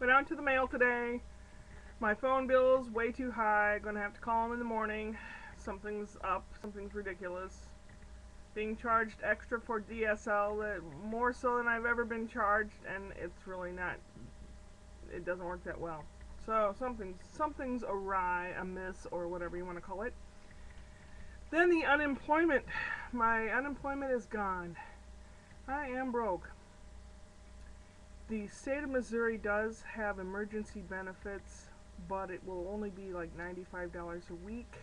Went out to the mail today. My phone bill's way too high. Gonna have to call them in the morning. Something's up. Something's ridiculous. Being charged extra for DSL, more so than I've ever been charged, and it's really not. It doesn't work that well. So something's awry, amiss, or whatever you want to call it. Then the unemployment. My unemployment is gone. I am broke. The state of Missouri does have emergency benefits, but it will only be like $95 a week.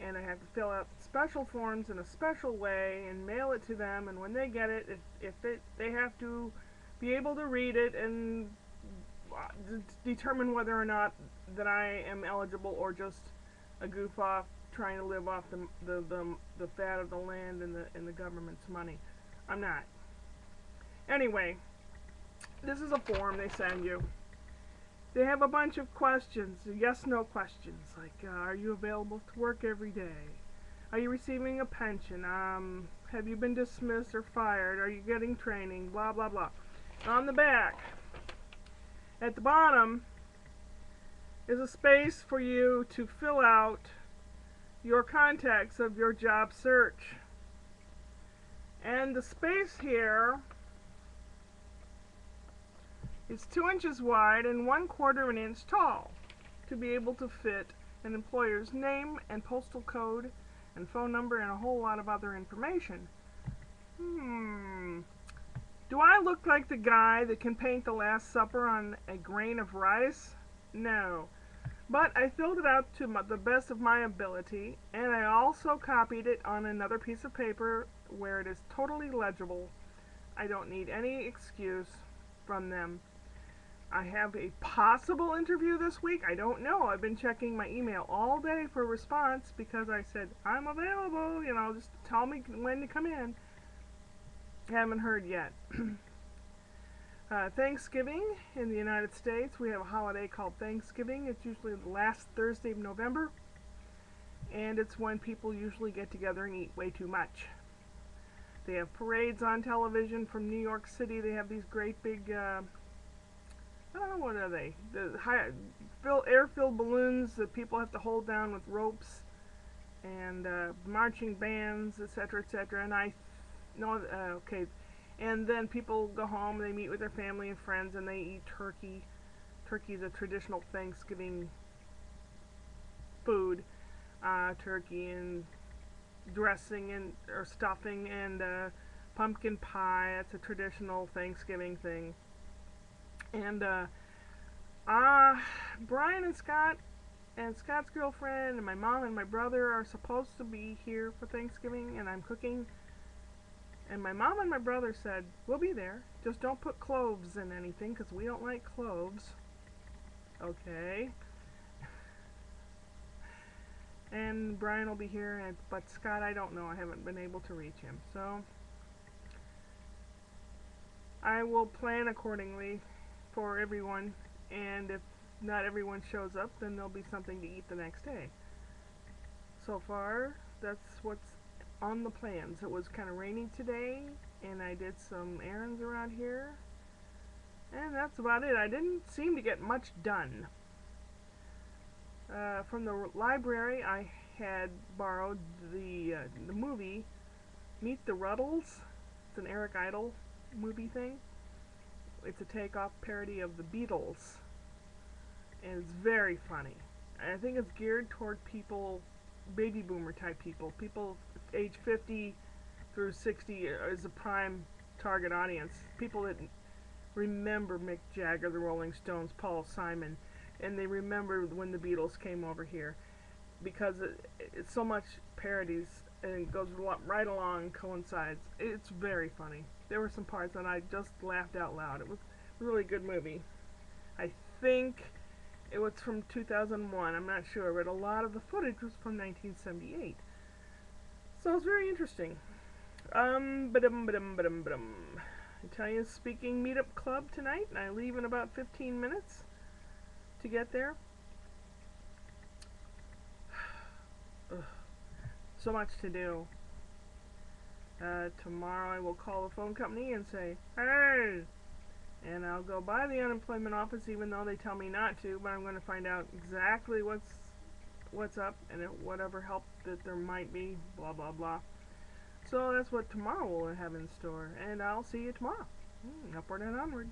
And I have to fill out special forms in a special way and mail it to them. And when they get it, they have to be able to read it and determine whether or not that I am eligible or just a goof off trying to live off the fat of the land and the government's money. I'm not. Anyway, this is a form they send you. They have a bunch of questions, yes/no questions, like are you available to work every day? Are you receiving a pension? Have you been dismissed or fired? Are you getting training? Blah blah blah. On the back, at the bottom, is a space for you to fill out your contacts of your job search. And the space here is 2 inches wide and 1/4 of an inch tall to be able to fit an employer's name and postal code and phone number and a whole lot of other information. Do I look like the guy that can paint the Last Supper on a grain of rice? No. But I filled it out to the best of my ability, and I also copied it on another piece of paper where it is totally legible. I don't need any excuse from them. I have a possible interview this week. I don't know. I've been checking my email all day for a response because I said, I'm available, just tell me when to come in. Haven't heard yet. Thanksgiving in the United States, we have a holiday called Thanksgiving. It's usually the last Thursday of November, and it's when people usually get together and eat way too much. They have parades on television from New York City. They have these great big I don't know, what are they? The air-filled balloons that people have to hold down with ropes, and marching bands, etc., etc. And okay. And then people go home, they meet with their family and friends, and they eat turkey. Turkey is a traditional Thanksgiving food. Turkey and dressing or stuffing and pumpkin pie. That's a traditional Thanksgiving thing. And Brian and Scott's girlfriend and my mom and my brother are supposed to be here for Thanksgiving, and I'm cooking. And my mom and my brother said, we'll be there, just don't put cloves in anything because we don't like cloves. Okay. And Brian will be here, but Scott, I don't know. I haven't been able to reach him. So I will plan accordingly for everyone, and if not everyone shows up, then there'll be something to eat the next day. So far, that's what's on the plans. It was kind of rainy today, and I did some errands around here, and that's about it. I didn't seem to get much done. From the library, I had borrowed the movie Meet the Rutles. It's an Eric Idle movie thing. It's a takeoff parody of the Beatles, and it's very funny. I think it's geared toward people, baby boomer type people. People age 50 through 60 is a prime target audience. People that remember Mick Jagger, the Rolling Stones, Paul Simon, and they remember when the Beatles came over here, because it's so much parodies and it goes right along, coincides. It's very funny. There were some parts that I just laughed out loud. It was a really good movie. I think it was from 2001. I'm not sure, but a lot of the footage was from 1978. So it's very interesting. Italian speaking meetup club tonight, and I leave in about 15 minutes to get there. Ugh. So much to do. Tomorrow I will call the phone company and say, hey, And I'll go by the unemployment office even though they tell me not to, but I'm going to find out exactly what's up and whatever help that there might be, blah blah blah. So that's what tomorrow will have in store, and I'll see you tomorrow. Upward and onward.